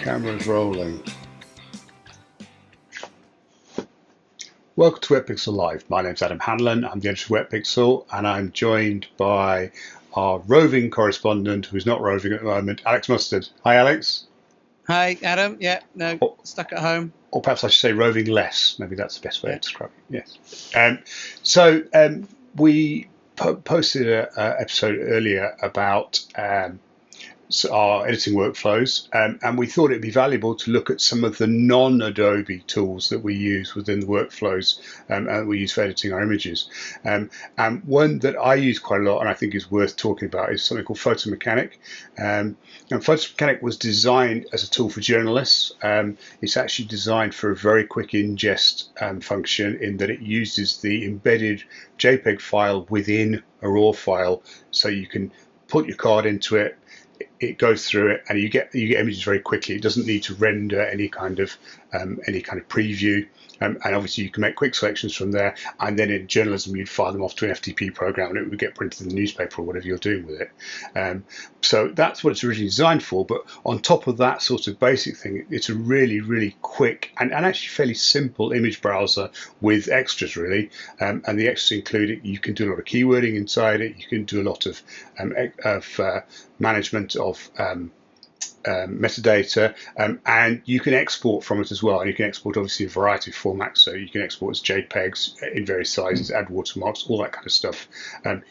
Camera's rolling. Welcome to Wetpixel Live. My name's Adam Hanlon. I'm the editor of Wetpixel, and I'm joined by our roving correspondent, who's not roving at the moment, Alex Mustard. Hi, Alex. Hi, Adam. Yeah, no, stuck at home. Or perhaps I should say roving less. Maybe that's the best way of describing it. Yes. We posted an episode earlier about our editing workflows, and we thought it'd be valuable to look at some of the non-Adobe tools that we use within the workflows and we use for editing our images. And one that I use quite a lot and I think is worth talking about is something called PhotoMagico. And PhotoMagico was designed as a tool for journalists. It's actually designed for a very quick ingest function in that it uses the embedded JPEG file within a RAW file, so you can put your card into it. It goes through it, and you get images very quickly. It doesn't need to render any kind of preview, and obviously you can make quick selections from there. And then in journalism, you'd file them off to an FTP program, and it would get printed in the newspaper or whatever you're doing with it. So that's what it's originally designed for. But on top of that sort of basic thing, it's a really, really quick and actually fairly simple image browser with extras, really. And the extras include you can do a lot of keywording inside it. You can do a lot of management of metadata, and you can export from it as well. And you can export obviously a variety of formats, so you can export as JPEGs in various sizes, add watermarks, all that kind of stuff.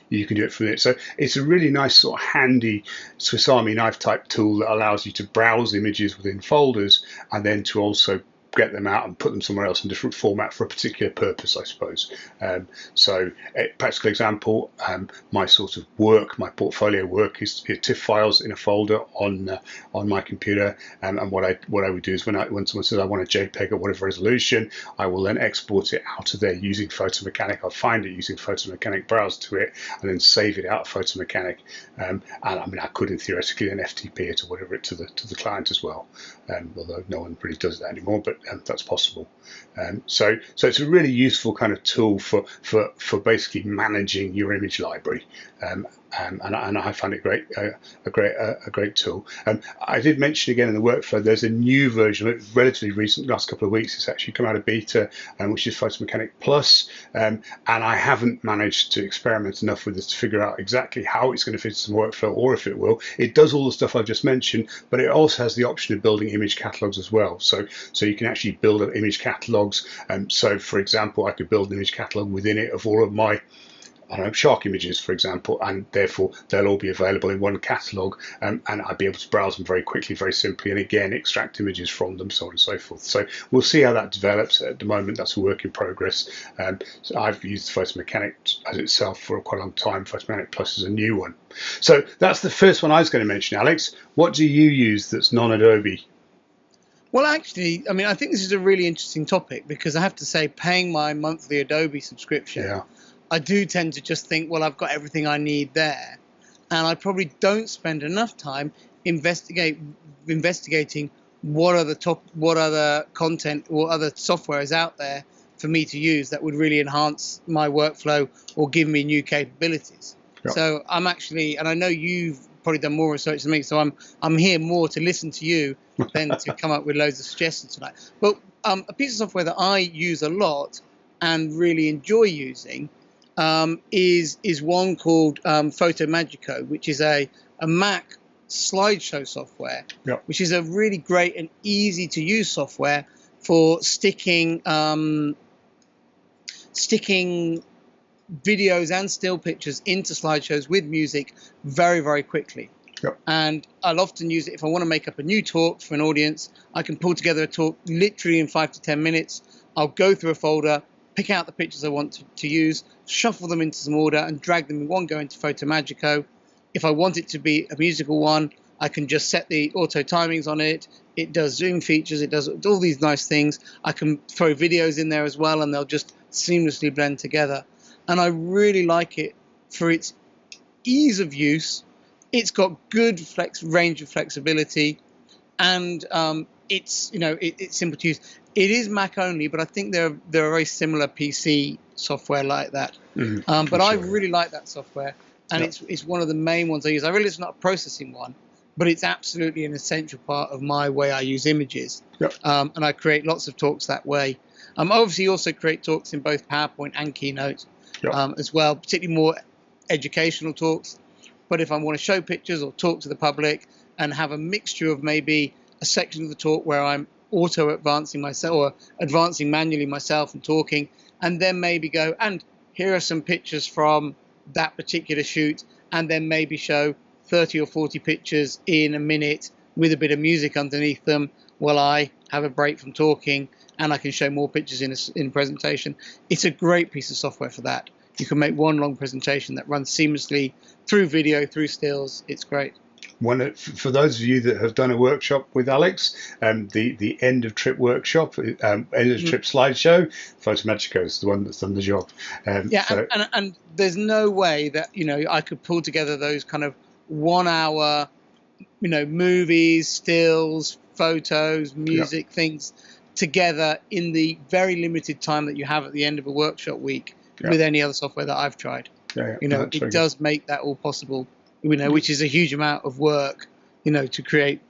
You can do it from it. So it's a really nice sort of handy Swiss Army knife type tool that allows you to browse images within folders and then to also get them out and put them somewhere else in different format for a particular purpose, I suppose. So a practical example, my sort of work, my portfolio work is TIFF files in a folder on my computer. And what I would do is when someone says I want a JPEG at whatever resolution, I will then export it out of there using PhotoMagico. I'll find it using PhotoMagico, browse to it, and then save it out of PhotoMagico. And I mean, I could theoretically then FTP it or whatever it to the client as well. Although no one really does that anymore, but that's possible. So it's a really useful kind of tool for basically managing your image library. And I find it a great tool. I did mention again in the workflow, there's a new version, relatively recent, last couple of weeks. It's actually come out of beta, which is PhotoMagico Plus. And I haven't managed to experiment enough with this to figure out exactly how it's going to fit into the workflow, or if it will. It does all the stuff I've just mentioned, but it also has the option of building image catalogs as well. So you can actually build image catalogs. So for example, I could build an image catalog within it of all of my shark images, for example, and therefore they'll all be available in one catalog, and I'd be able to browse them very quickly, very simply, and again extract images from them, so on and so forth. So we'll see how that develops. At the moment, that's a work in progress. So I've used PhotoMagico as itself for quite a long time. PhotoMagico Plus is a new one. So that's the first one I was going to mention. Alex, what do you use that's non-Adobe? Well, actually, I mean, I think this is a really interesting topic because I have to say, paying my monthly Adobe subscription, I do tend to just think, well, I've got everything I need there. And I probably don't spend enough time investigating what other content or other software is out there for me to use that would really enhance my workflow or give me new capabilities. Yep. So I'm actually, and I know you've probably done more research than me, so I'm here more to listen to you than to come up with loads of suggestions tonight. But a piece of software that I use a lot and really enjoy using is one called PhotoMagico, which is a Mac slideshow software, which is a really great and easy to use software for sticking videos and still pictures into slideshows with music very, very quickly. And I'll often use it if I want to make up a new talk for an audience. I can pull together a talk literally in 5 to 10 minutes. I'll go through a folder, pick out the pictures I want to use, shuffle them into some order, and drag them in one go into PhotoMagico. If I want it to be a musical one, I can just set the auto timings on it. It does zoom features. It does all these nice things. I can throw videos in there as well, and they'll just seamlessly blend together. And I really like it for its ease of use. It's got good range of flexibility, and it's simple to use. It is Mac only, but I think there are very similar PC software like that. But I really like that software, and it's one of the main ones I use. I realize it's not a processing one, but it's absolutely an essential part of my way I use images. Yep. And I create lots of talks that way. I obviously also create talks in both PowerPoint and Keynote. Yep. As well, particularly more educational talks. But if I want to show pictures or talk to the public and have a mixture of maybe a section of the talk where I'm auto advancing myself or advancing manually myself and talking, and then maybe go, and here are some pictures from that particular shoot, and then maybe show 30 or 40 pictures in a minute with a bit of music underneath them while I have a break from talking, and I can show more pictures in a presentation. It's a great piece of software for that. You can make one long presentation that runs seamlessly through video, through stills. It's great. For those of you that have done a workshop with Alex, the end of trip workshop, end of trip slideshow, PhotoMagico is the one that's done the job. And there's no way that I could pull together those kind of 1 hour, movies, stills, photos, music, things together in the very limited time that you have at the end of a workshop week with any other software that I've tried. It does make that all possible. Which is a huge amount of work, to create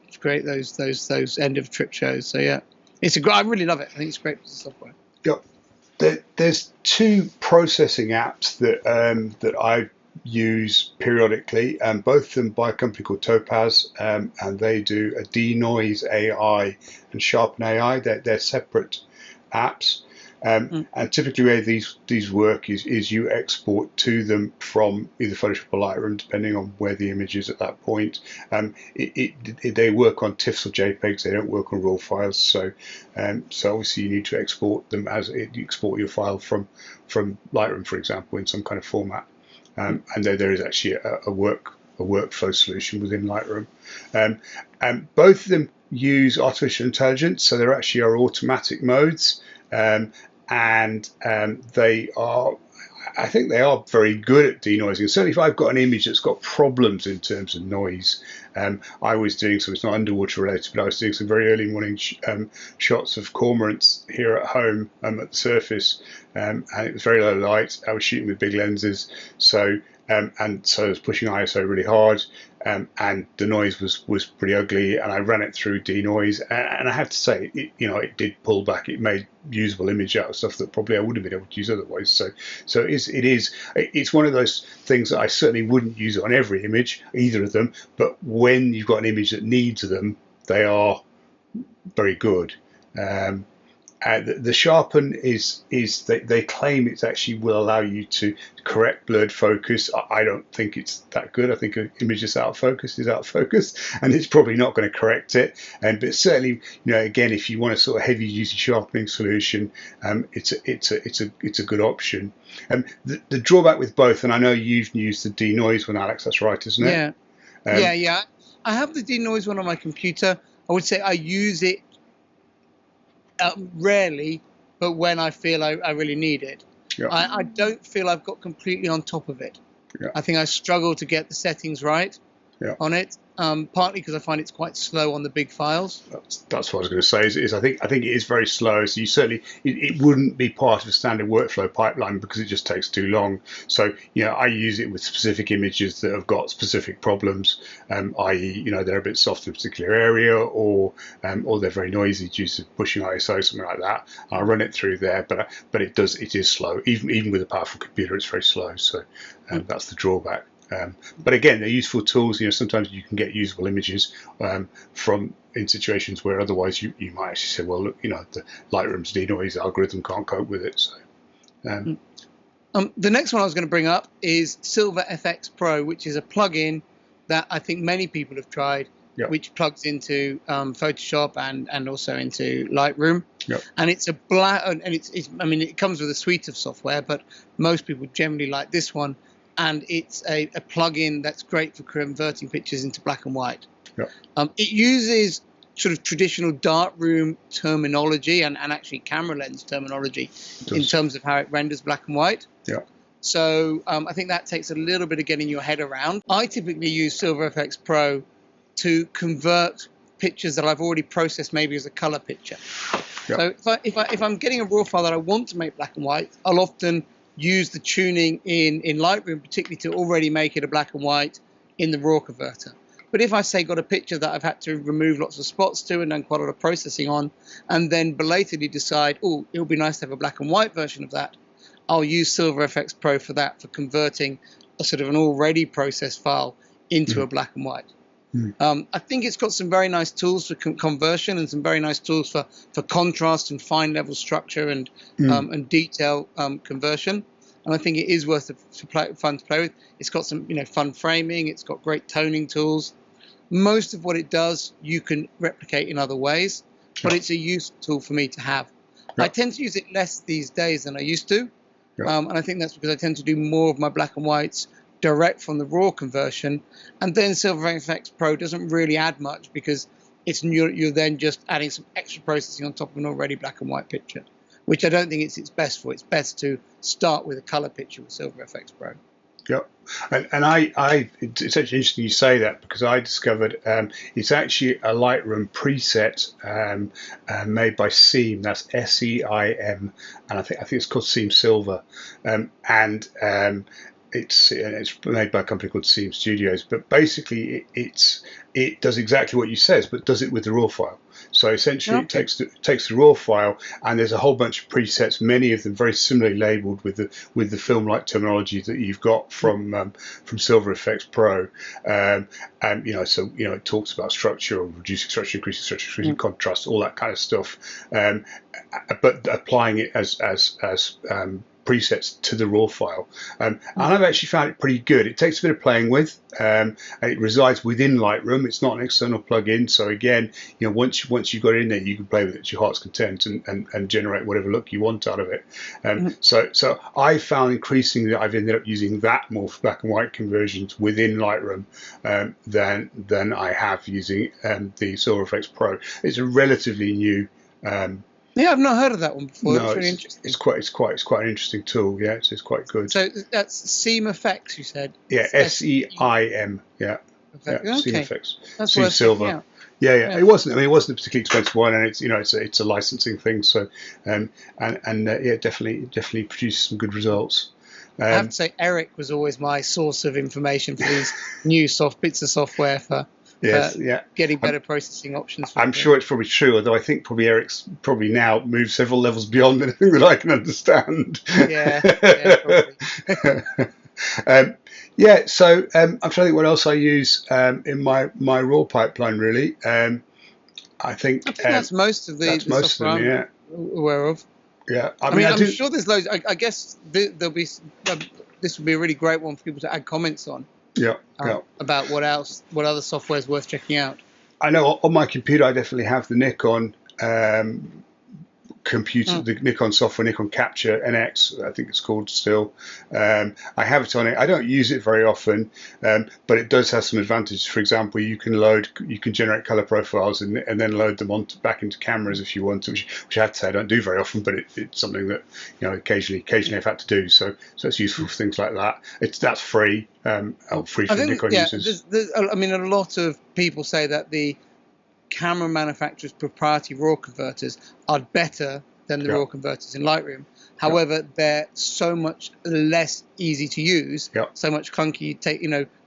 those end of trip shows. So yeah, I really love it. I think it's a great piece of software. Yeah, there's two processing apps that I use periodically, both of them by a company called Topaz, and they do a denoise AI and sharpen AI. They're separate apps. And typically where these work is you export to them from either Photoshop or Lightroom, depending on where the image is at that point. They work on TIFFs or JPEGs. They don't work on RAW files. So obviously you need to export them you export your file from Lightroom, for example, in some kind of format. And there is actually a workflow solution within Lightroom. And both of them use artificial intelligence, so there actually are automatic modes. And they are, I think they are very good at denoising. Certainly if I've got an image that's got problems in terms of noise, I was doing some, it's not underwater related, but I was doing some very early morning shots of cormorants here at home at the surface, and it was very low light. I was shooting with big lenses, so I was pushing ISO really hard, and the noise was pretty ugly, and I ran it through denoise, and I have to say, it did pull back. It made usable image out of stuff that probably I wouldn't have been able to use otherwise. So it's one of those things that I certainly wouldn't use on every image, either of them, but when you've got an image that needs them, they are very good. The sharpen is they claim it actually will allow you to correct blurred focus. I don't think it's that good. I think an image that's out of focus is out of focus, and it's probably not going to correct it. But certainly, again, if you want a sort of heavy duty sharpening solution, it's a good option. The drawback with both, and I know you've used the denoise one, Alex. That's right, isn't it? Yeah. I have the denoise one on my computer. I would say I use it rarely, but when I feel I really need it. I don't feel I've got completely on top of it. I think I struggle to get the settings right on it, partly because I find it's quite slow on the big files. That's what I was going to say. Is I think it is very slow. So you certainly it wouldn't be part of a standard workflow pipeline because it just takes too long. So I use it with specific images that have got specific problems, i.e. they're a bit soft in a particular area, or they're very noisy due to pushing ISO, something like that. I run it through there, but it is slow. Even with a powerful computer, it's very slow. So that's the drawback. But again, they're useful tools. Sometimes you can get usable images from in situations where otherwise you might actually say, well, look, the Lightroom's denoise algorithm can't cope with it. So, the next one I was going to bring up is Silver FX Pro, which is a plugin that I think many people have tried, which plugs into Photoshop and also into Lightroom. And it's it comes with a suite of software, but most people generally like this one. And it's a plugin that's great for converting pictures into black and white. It uses sort of traditional darkroom terminology and actually camera lens terminology in terms of how it renders black and white. So I think that takes a little bit of getting your head around. I typically use Silver FX Pro to convert pictures that I've already processed maybe as a color picture. So if I'm getting a raw file that I want to make black and white, I'll often use the tuning in Lightroom, particularly to already make it a black and white in the raw converter. But if I say got a picture that I've had to remove lots of spots to and done quite a lot of processing on, and then belatedly decide, oh, it would be nice to have a black and white version of that, I'll use Silver FX Pro for that, for converting a sort of an already processed file into a black and white. I think it's got some very nice tools for conversion and some very nice tools for contrast and fine level structure and detail conversion. And I think it is worth fun to play with. It's got some fun framing. It's got great toning tools. Most of what it does you can replicate in other ways, but it's a useful tool for me to have. I tend to use it less these days than I used to, and I think that's because I tend to do more of my black and whites direct from the raw conversion, and then Silver FX Pro doesn't really add much because you're then just adding some extra processing on top of an already black and white picture, which I don't think it's best for. It's best to start with a color picture with Silver FX Pro. Yep, and it's actually interesting you say that, because I discovered it's actually a Lightroom preset made by Seam. That's SEIM, and I think it's called Seam Silver, it's made by a company called Seam Studios. But basically, it does exactly what you says, but does it with the raw file. So essentially, it takes the raw file, and there's a whole bunch of presets, many of them very similarly labelled with the film-like terminology that you've got from Silver FX Pro. So it talks about structure, or reducing structure, increasing structure, increasing contrast, all that kind of stuff. But applying it as presets to the raw file, and I've actually found it pretty good. It takes a bit of playing with. It resides within Lightroom. It's not an external plugin, so again, once you've got it in there, you can play with it to your heart's content and generate whatever look you want out of it. So I found increasingly that I've ended up using that more for black and white conversions within Lightroom than I have using the Silver FX Pro. It's a relatively new. Yeah, I've not heard of that one before. No, that's really interesting. It's quite an interesting tool. Yeah, it's quite good. So that's Seam Effects, you said. Yeah, SEIM. Yeah. Okay. Seam Effects. That's Seam worth Silver. checking out. Yeah. It wasn't a particularly expensive one, and it's a licensing thing. So, definitely produces some good results. I have to say, Eric was always my source of information for these new bits of software for. Getting better processing options. I'm sure it's probably true, although I think probably Eric's now moved several levels beyond anything that I can understand. Probably. So I'm trying to think what else I use in my raw pipeline, really. I think that's most of the software I'm aware of. Yeah, I'm sure there's loads. I guess there'll be. This would be a really great one for people to add comments on. About what other software is worth checking out. I know on my computer I definitely have the Nikon computer, the Nikon software, Nikon Capture NX, I think it's called still. I have it on it. I don't use it very often, but it does have some advantages. For example, you can generate color profiles and then load them back into cameras if you want to, which I have to say I don't do very often, but it's something that occasionally I've had to do. So it's useful for things like that. That's free. Free for Nikon users. A lot of people say that the camera manufacturers' proprietary RAW converters are better than the RAW converters in Lightroom. However, they're so much less easy to use, so much clunky. You take,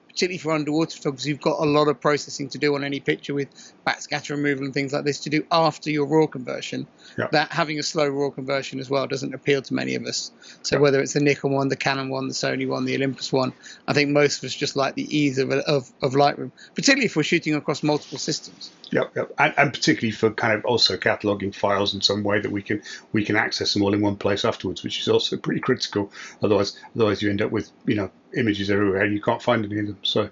particularly for underwater photographers, you've got a lot of processing to do on any picture with backscatter removal and things like this to do after your RAW conversion. That having a slow RAW conversion as well doesn't appeal to many of us. So whether it's the Nikon one, the Canon one, the Sony one, the Olympus one, I think most of us just like the ease of Lightroom, particularly if we're shooting across multiple systems. And particularly for kind of also cataloging files in some way that we can access them all in one place afterwards, which is also pretty critical. Otherwise you end up with images everywhere and you can't find any of them. So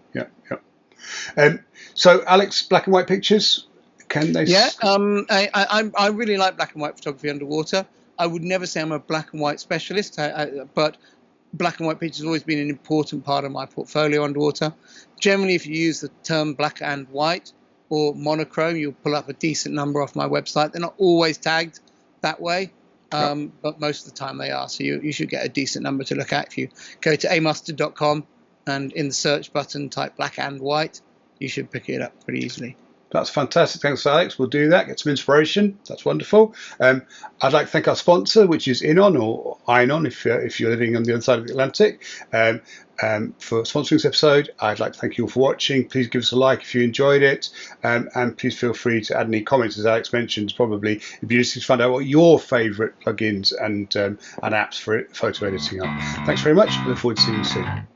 so Alex, black and white pictures, can they? I really like black and white photography underwater. I would never say I'm a black and white specialist, but black and white pictures has always been an important part of my portfolio underwater. Generally, if you use the term black and white or monochrome, you'll pull up a decent number off my website. They're not always tagged that way, but most of the time they are. So you should get a decent number to look at. If you go to amustard.com and in the search button type black and white, you should pick it up pretty easily. That's fantastic. Thanks, Alex. We'll do that. Get some inspiration. That's wonderful. I'd like to thank our sponsor, which is Inon or Inon, if you're living on the other side of the Atlantic. For sponsoring this episode, I'd like to thank you all for watching. Please give us a like if you enjoyed it, and please feel free to add any comments. As Alex mentioned, probably it'd be interesting to find out what your favourite plugins and apps for photo editing are. Thanks very much. I look forward to seeing you soon.